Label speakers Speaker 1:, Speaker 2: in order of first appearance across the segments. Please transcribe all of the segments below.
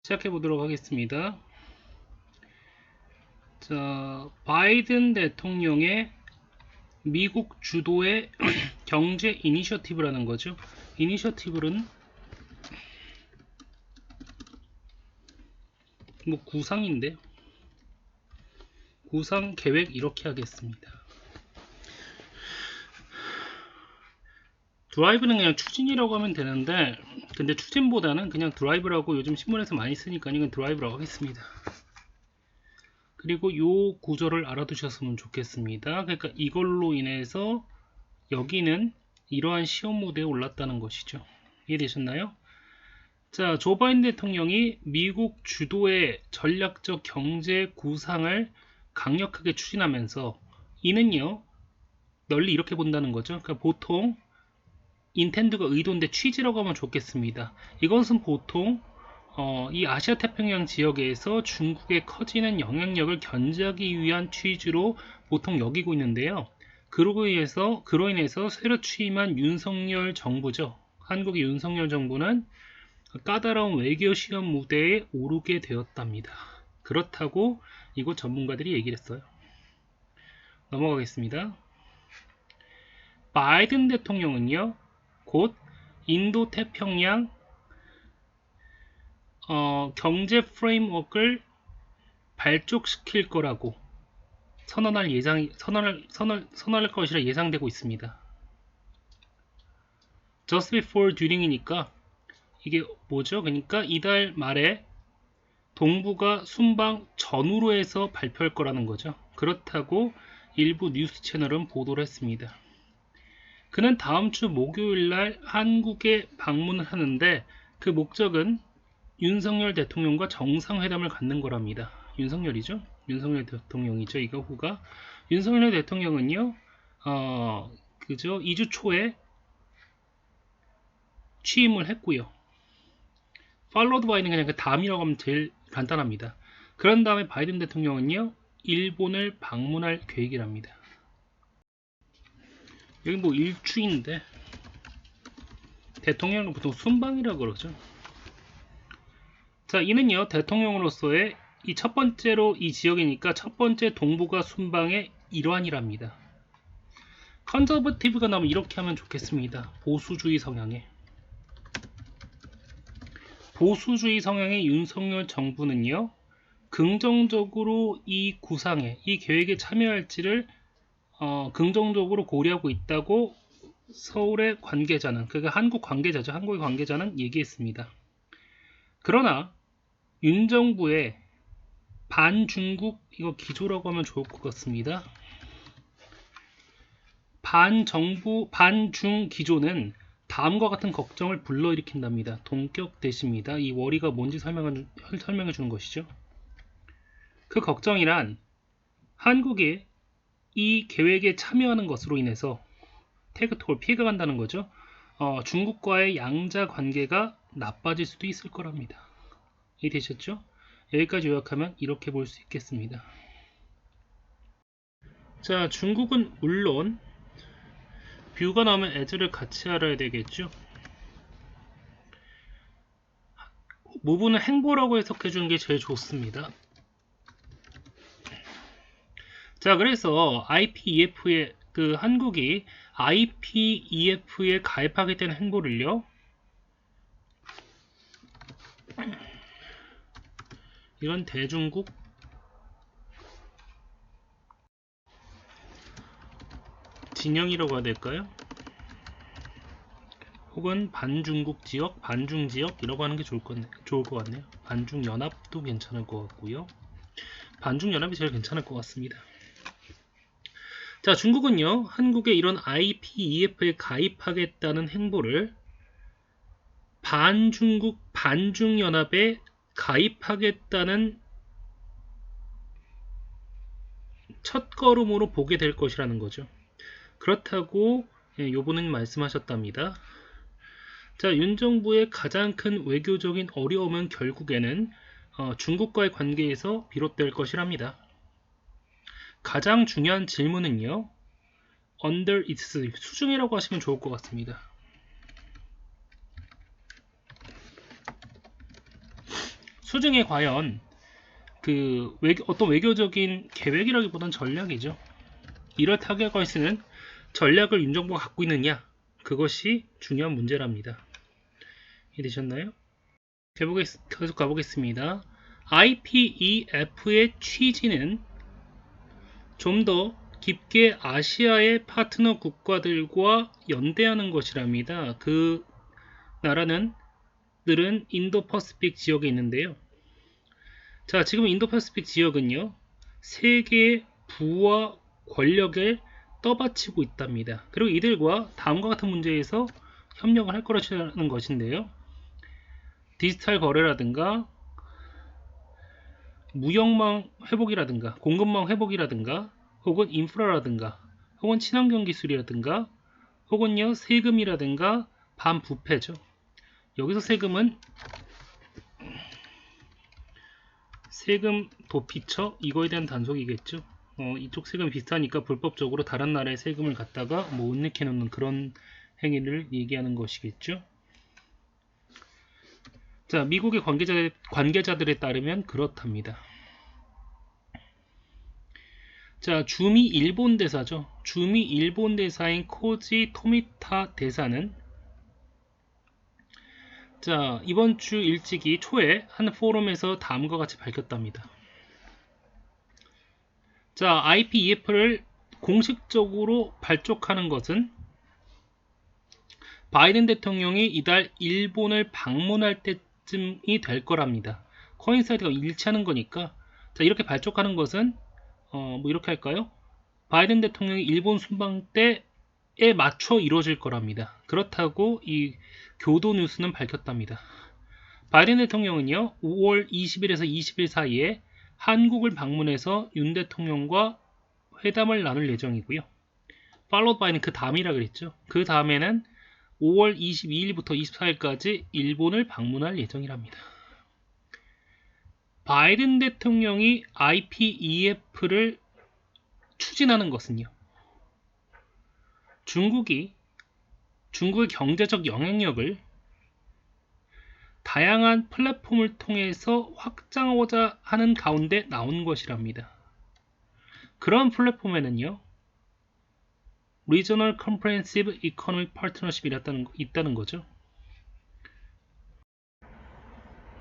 Speaker 1: 시작해 보도록 하겠습니다. 자, 바이든 대통령의 미국 주도의 경제 이니셔티브라는 거죠. 이니셔티브는 뭐 구상인데, 구상 계획 이렇게 하겠습니다. 드라이브는 그냥 추진이라고 하면 되는데, 근데 추진보다는 그냥 드라이브라고 요즘 신문에서 많이 쓰니까 이건 드라이브라고 하겠습니다. 그리고 요 구조를 알아두셨으면 좋겠습니다. 그러니까 이걸로 인해서 여기는 이러한 시험 무대에 올랐다는 것이죠. 이해되셨나요? 자, 조 바이든 대통령이 미국 주도의 전략적 경제 구상을 강력하게 추진하면서 이는요, 널리 이렇게 본다는 거죠. 그러니까 보통 인텐드가 의도인데 취지라고 하면 좋겠습니다. 이것은 보통 이 아시아 태평양 지역에서 중국의 커지는 영향력을 견제하기 위한 취지로 보통 여기고 있는데요. 그로 인해서 새로 취임한 윤석열 정부죠. 한국의 윤석열 정부는 까다로운 외교 시험 무대에 오르게 되었답니다. 그렇다고 이곳 전문가들이 얘기를 했어요. 넘어가겠습니다. 바이든 대통령은요, 곧 인도 태평양 경제 프레임워크를 발족시킬 거라고 선언할 것이라 예상되고 있습니다. Just before during이니까 이게 뭐죠? 그러니까 이달 말에 동북아 순방 전후로 해서 발표할 거라는 거죠. 그렇다고 일부 뉴스 채널은 보도를 했습니다. 그는 다음 주 목요일 날 한국에 방문을 하는데 그 목적은 윤석열 대통령과 정상회담을 갖는 거랍니다. 윤석열이죠? 윤석열 대통령이죠. 이거 후가. 윤석열 대통령은요, 그죠? 2주 초에 취임을 했고요. followed by는 그냥 그 다음이라고 하면 제일 간단합니다. 그런 다음에 바이든 대통령은요, 일본을 방문할 계획이랍니다. 여기 뭐 일주인데 대통령은 보통 순방이라고 그러죠. 자, 이는요, 대통령으로서의 이 첫 번째로 이 지역이니까 첫 번째 동북아 순방의 일환이랍니다. 컨저버티브가 나오면 이렇게 하면 좋겠습니다. 보수주의 성향의 윤석열 정부는요, 긍정적으로 이 구상에, 이 계획에 참여할지를 긍정적으로 고려하고 있다고 서울의 관계자는, 그러니까 한국 관계자죠. 한국의 관계자는 얘기했습니다. 그러나 윤 정부의 반중국, 이거 기조라고 하면 좋을 것 같습니다. 반중 기조는 다음과 같은 걱정을 불러일으킨답니다. 동격대시입니다. 이 워리가 뭔지 설명해 주는 것이죠. 그 걱정이란 한국이 이 계획에 참여하는 것으로 인해서 태그토를 피해가 간다는 거죠. 중국과의 양자 관계가 나빠질 수도 있을 거랍니다. 이해되셨죠? 여기까지 요약하면 이렇게 볼 수 있겠습니다. 자, 중국은 물론 뷰가 나오면 as를 같이 알아야 되겠죠. 모브는 행보라고 해석해 주는 게 제일 좋습니다. 자, 그래서 IPEF에 한국이 IPEF에 가입하게 된 행보를요, 이런 대중국 진영이라고 해야 될까요? 혹은 반중국 지역, 반중 지역이라고 하는 게 좋을 것 같네요. 반중 연합도 괜찮을 것 같고요. 반중 연합이 제일 괜찮을 것 같습니다. 자, 중국은요, 한국의 이런 IPEF에 가입하겠다는 행보를 반중국 반중연합에 가입하겠다는 첫 걸음으로 보게 될 것이라는 거죠. 그렇다고 요번은 말씀하셨답니다. 자, 윤 정부의 가장 큰 외교적인 어려움은 결국에는 중국과의 관계에서 비롯될 것이랍니다. 가장 중요한 질문은요, under its 수중이라고 하시면 좋을 것 같습니다. 수중에 과연 어떤 외교적인 계획이라기보단 전략이죠. 이를 타격할 수 있는 전략을 윤정부가 갖고 있느냐, 그것이 중요한 문제랍니다. 이해되셨나요? 계속 가보겠습니다. IPEF의 취지는 좀 더 깊게 아시아의 파트너 국가들과 연대하는 것이랍니다. 그 나라들은 인도 퍼시픽 지역에 있는데요. 자, 지금 인도 퍼시픽 지역은요, 세계의 부와 권력을 떠받치고 있답니다. 그리고 이들과 다음과 같은 문제에서 협력을 할 거라는 것인데요. 디지털 거래라든가 무역망 회복이라든가 공급망 회복이라든가 혹은 인프라라든가 혹은 친환경 기술이라든가 혹은요 세금이라든가 반부패죠. 여기서 세금은 세금 도피처 이거에 대한 단속이겠죠. 이쪽 세금이 비싸니까 불법적으로 다른 나라의 세금을 갖다가 은닉해 놓는 그런 행위를 얘기하는 것이겠죠. 자, 미국의 관계자들에 따르면 그렇답니다. 자, 주미 일본 대사죠. 주미 일본 대사인 코지 토미타 대사는 자, 이번 주 일찍이 초에 한 포럼에서 다음과 같이 밝혔답니다. 자, IPEF를 공식적으로 발족하는 것은 바이든 대통령이 이달 일본을 방문할 때쯤이 될 거랍니다. 코인사이드가 일치하는 거니까 자, 이렇게 발족하는 것은 이렇게 할까요? 바이든 대통령이 일본 순방 때에 맞춰 이루어질 거랍니다. 그렇다고 이 교도 뉴스는 밝혔답니다. 바이든 대통령은요 5월 20일에서 20일 사이에 한국을 방문해서 윤 대통령과 회담을 나눌 예정이고요. followed by는 그 다음이라 그랬죠. 그 다음에는 5월 22일부터 24일까지 일본을 방문할 예정이랍니다. 바이든 대통령이 IPEF를 추진하는 것은요. 중국의 경제적 영향력을 다양한 플랫폼을 통해서 확장하고자 하는 가운데 나온 것이랍니다. 그런 플랫폼에는요. Regional Comprehensive Economic Partnership이 있다는 거죠.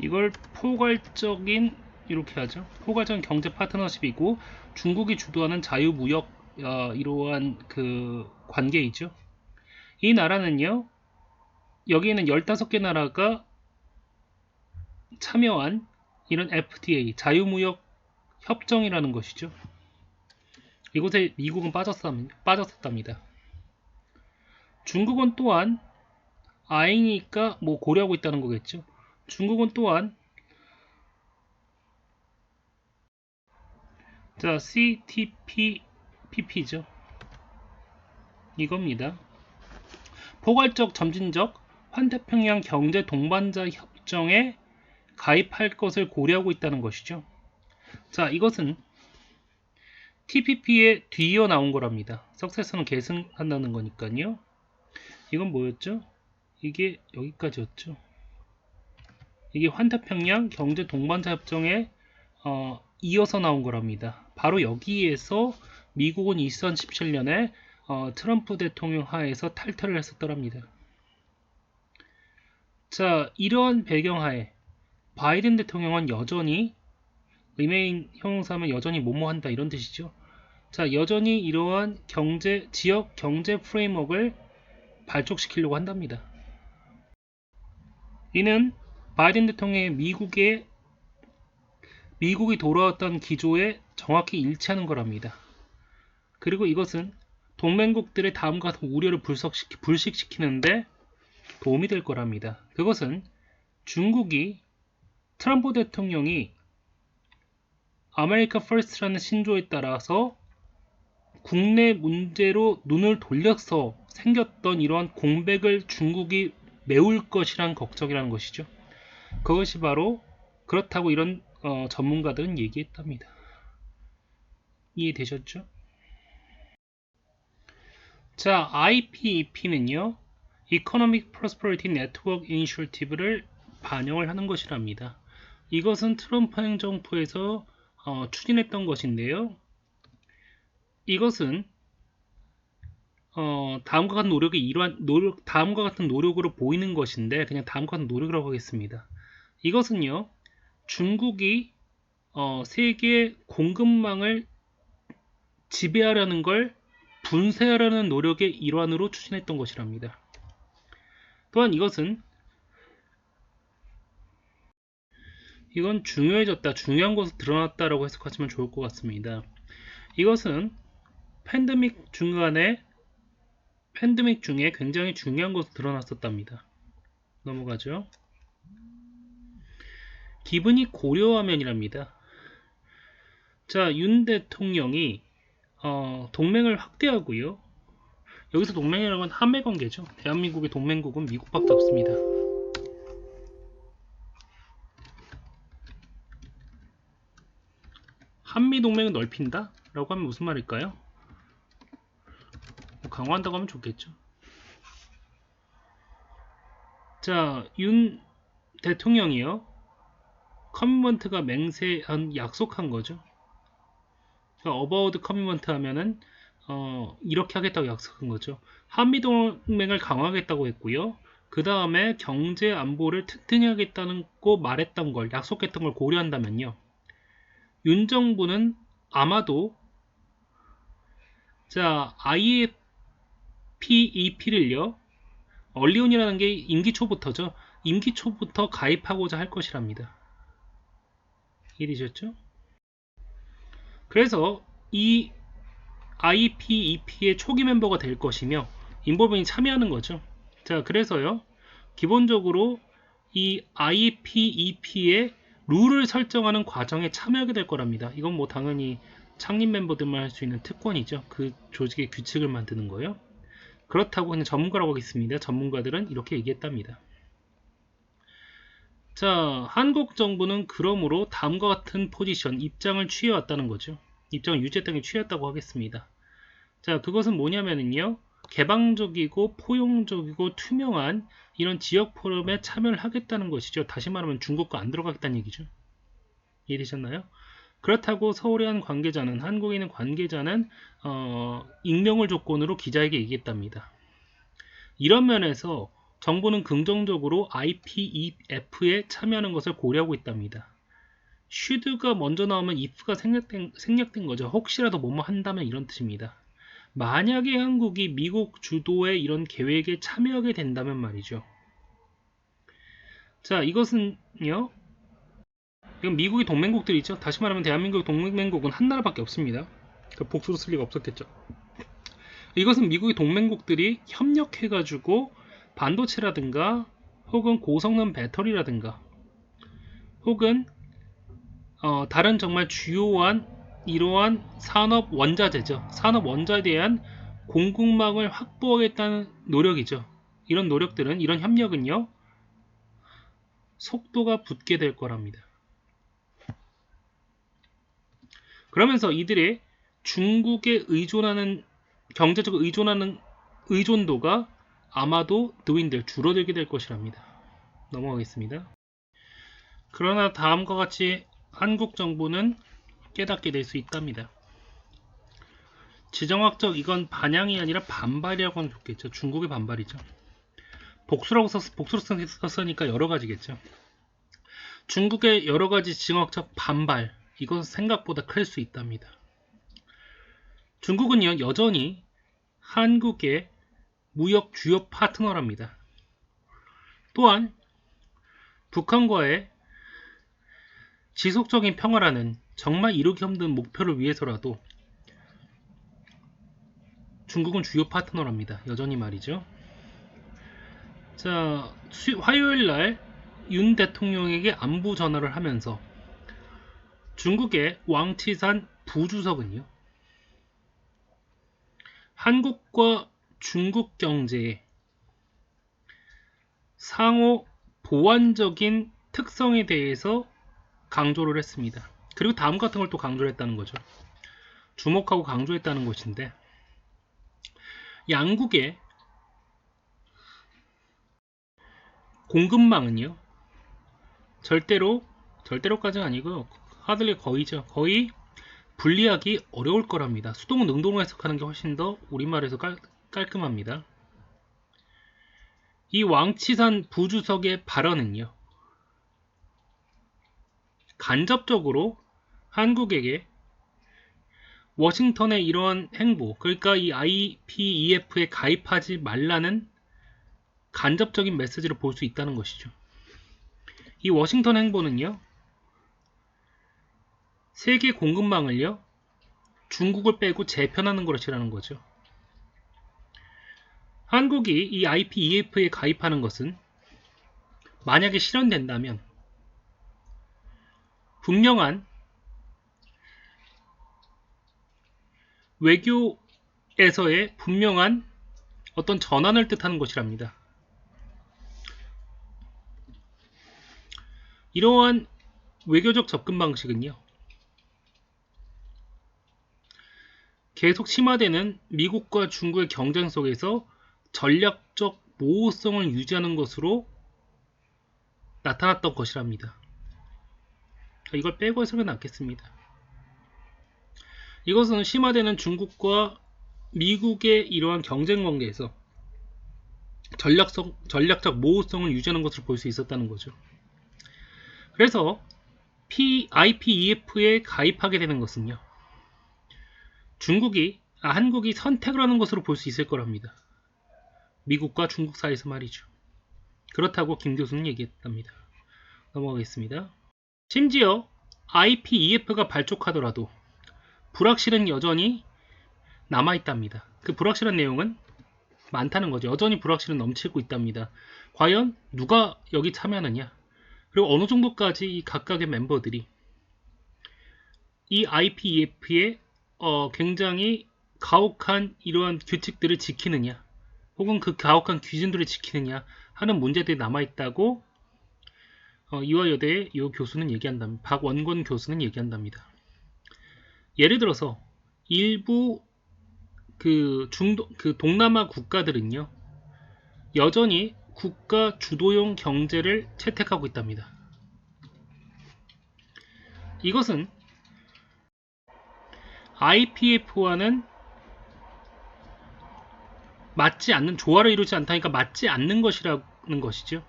Speaker 1: 이걸 포괄적인 이렇게 하죠. 포괄적인 경제 파트너십이고 중국이 주도하는 자유무역 이러한 그 관계이죠. 이 나라는요. 여기에는 15개 나라가 참여한 이런 FTA 자유무역 협정이라는 것이죠. 이곳에 미국은 빠졌었답니다. 중국은 또한 아잉이니까 고려하고 있다는 거겠죠. 중국은 또한 자 CTPP죠. 이겁니다. 포괄적 점진적 환태평양 경제 동반자 협정에 가입할 것을 고려하고 있다는 것이죠. 자, 이것은 TPP에 뒤이어 나온 거랍니다. 석세서는 계승한다는 거니까요. 이건 뭐였죠? 이게 여기까지였죠. 이게 환태평양 경제 동반자 협정에 이어서 나온 거랍니다. 바로 여기에서 미국은 2017년에 트럼프 대통령 하에서 탈퇴를 했었더랍니다. 자, 이러한 배경하에 바이든 대통령은 여전히 리메인 형용사하면 여전히 뭐뭐한다 이런 뜻이죠. 자, 여전히 이러한 지역 경제 프레임워크를 발족시키려고 한답니다. 이는 바이든 대통령의 미국이 돌아왔던 기조에 정확히 일치하는 거랍니다. 그리고 이것은 동맹국들의 다음과 같은 우려를 불식시키는데 도움이 될 거랍니다. 그것은 트럼프 대통령이 아메리카 퍼스트라는 신조에 따라서 국내 문제로 눈을 돌려서 생겼던 이러한 공백을 중국이 메울 것이란 걱정이라는 것이죠. 그것이 바로 그렇다고 이런 전문가들은 얘기했답니다. 이해되셨죠? 자, IPEP는요 Economic Prosperity Network Initiative를 반영을 하는 것이랍니다. 이것은 트럼프 행정부에서 추진했던 것인데요. 이것은 다음과 같은 다음과 같은 노력으로 보이는 것인데 그냥 다음과 같은 노력이라고 하겠습니다. 이것은요, 중국이 세계 공급망을 지배하려는 걸 분쇄하려는 노력의 일환으로 추진했던 것이랍니다. 또한 이건 중요해졌다, 중요한 것으로 드러났다라고 해석하시면 좋을 것 같습니다. 이것은 팬데믹 중에 굉장히 중요한 것으로 드러났었답니다. 넘어가죠. 기분이 고려화면이랍니다. 자, 윤 대통령이 동맹을 확대하고요. 여기서 동맹이라는 건 한미관계죠. 대한민국의 동맹국은 미국밖에 없습니다. 한미동맹을 넓힌다? 라고 하면 무슨 말일까요? 강화한다고 하면 좋겠죠. 자, 윤 대통령이요, 커미먼트가 맹세한 약속한 거죠. 어바우드 커미먼트 하면은 이렇게 하겠다고 약속한 거죠. 한미동맹을 강화하겠다고 했고요. 그 다음에 경제 안보를 튼튼히 하겠다는 거 말했던 걸, 약속했던 걸 고려한다면요, 윤 정부는 아마도 자, IPEP를요, 얼리온이라는 게 임기 초부터죠. 임기 초부터 가입하고자 할 것이랍니다. 이해되셨죠? 그래서 이 IPEP의 초기 멤버가 될 것이며 인볼브인이 참여하는 거죠. 자, 그래서요, 기본적으로 이 IPEP의 룰을 설정하는 과정에 참여하게 될 거랍니다. 이건 뭐 당연히 창립 멤버들만 할 수 있는 특권이죠. 그 조직의 규칙을 만드는 거예요. 그렇다고 그냥 전문가라고 하겠습니다. 전문가들은 이렇게 얘기했답니다. 자, 한국 정부는 그러므로 다음과 같은 포지션, 입장을 취해왔다는 거죠. 입장을 유지했다는 게 취했다고 하겠습니다. 자, 그것은 뭐냐면요, 개방적이고 포용적이고 투명한 이런 지역 포럼에 참여를 하겠다는 것이죠. 다시 말하면 중국과 안 들어가겠다는 얘기죠. 이해되셨나요? 그렇다고 서울의 한 관계자는, 한국에 있는 관계자는 익명을 조건으로 기자에게 얘기했답니다. 이런 면에서 정부는 긍정적으로 IPEF에 참여하는 것을 고려하고 있답니다. should가 먼저 나오면 if가 생략된 거죠. 혹시라도 뭐뭐 한다면 이런 뜻입니다. 만약에 한국이 미국 주도의 이런 계획에 참여하게 된다면 말이죠. 자, 이것은요, 이건 미국의 동맹국들이죠. 다시 말하면 대한민국의 동맹국은 한 나라밖에 없습니다. 복수로 쓸 리가 없었겠죠. 이것은 미국의 동맹국들이 협력해가지고 반도체라든가 혹은 고성능 배터리라든가 혹은 다른 정말 주요한 이러한 산업 원자재죠. 산업 원자에 대한 공급망을 확보하겠다는 노력이죠. 이런 노력들은, 이런 협력은요, 속도가 붙게 될 거랍니다. 그러면서 이들의 중국에 의존하는, 경제적으로 의존하는 의존도가 아마도 줄어들게 될 것이랍니다. 넘어가겠습니다. 그러나 다음과 같이 한국 정부는 깨닫게 될 수 있답니다. 지정학적, 이건 반향이 아니라 반발이라고 하면 좋겠죠. 중국의 반발이죠. 복수로 썼으니까 여러 가지겠죠. 중국의 여러 가지 지정학적 반발, 이건 생각보다 클 수 있답니다. 중국은요, 여전히 한국의 무역 주요 파트너랍니다. 또한 북한과의 지속적인 평화라는 정말 이루기 힘든 목표를 위해서라도 중국은 주요 파트너랍니다. 여전히 말이죠. 자, 화요일날 윤 대통령에게 안부 전화를 하면서 중국의 왕치산 부주석은요, 한국과 중국 경제의 상호 보완적인 특성에 대해서 강조를 했습니다. 그리고 다음 같은 걸 또 강조를 했다는 거죠. 주목하고 강조했다는 것인데, 양국의 공급망은요, 절대로 절대로까지는 아니고요. 하들리 거의죠. 거의 분리하기 어려울 거랍니다. 수동은 능동으로 해석하는 게 훨씬 더 우리말에서 깔끔합니다. 이 왕치산 부주석의 발언은요, 간접적으로 한국에게 워싱턴의 이러한 행보, 그러니까 이 IPEF에 가입하지 말라는 간접적인 메시지를 볼 수 있다는 것이죠. 이 워싱턴 행보는요, 세계 공급망을요, 중국을 빼고 재편하는 것이라는 거죠. 한국이 이 IPEF에 가입하는 것은 만약에 실현된다면 분명한 외교에서의 분명한 어떤 전환을 뜻하는 것이랍니다. 이러한 외교적 접근 방식은요, 계속 심화되는 미국과 중국의 경쟁 속에서 전략적 모호성을 유지하는 것으로 나타났던 것이랍니다. 이걸 빼고 해석은 않겠습니다. 이것은 심화되는 중국과 미국의 이러한 경쟁 관계에서 전략적 모호성을 유지하는 것을 볼 수 있었다는 거죠. 그래서 IPEF에 가입하게 되는 것은요, 한국이 선택을 하는 것으로 볼 수 있을 거랍니다. 미국과 중국 사이에서 말이죠. 그렇다고 김 교수는 얘기했답니다. 넘어가겠습니다. 심지어 IPEF가 발족하더라도 불확실은 여전히 남아있답니다. 그 불확실한 내용은 많다는 거죠. 여전히 불확실은 넘치고 있답니다. 과연 누가 여기 참여하느냐, 그리고 어느 정도까지 이 각각의 멤버들이 이 IPEF의 굉장히 가혹한 이러한 규칙들을 지키느냐, 혹은 그 가혹한 기준들을 지키느냐 하는 문제들이 남아있다고 이화여대의 이 교수는 얘기한답니다. 박원권 교수는 얘기한답니다. 예를 들어서 일부 동남아 국가들은요, 여전히 국가 주도형 경제를 채택하고 있답니다. 이것은 IPEF와는 맞지 않는, 조화를 이루지 않다니까 맞지 않는 것이라는 것이죠.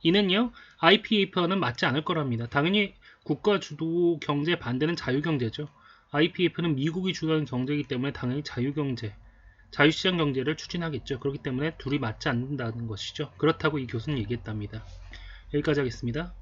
Speaker 1: 이는요, IPEF와는 맞지 않을 거랍니다. 당연히 국가 주도 경제 반대는 자유경제죠. IPEF는 미국이 주도하는 경제이기 때문에 당연히 자유경제, 자유시장 경제를 추진하겠죠. 그렇기 때문에 둘이 맞지 않는다는 것이죠. 그렇다고 이 교수는 얘기했답니다. 여기까지 하겠습니다.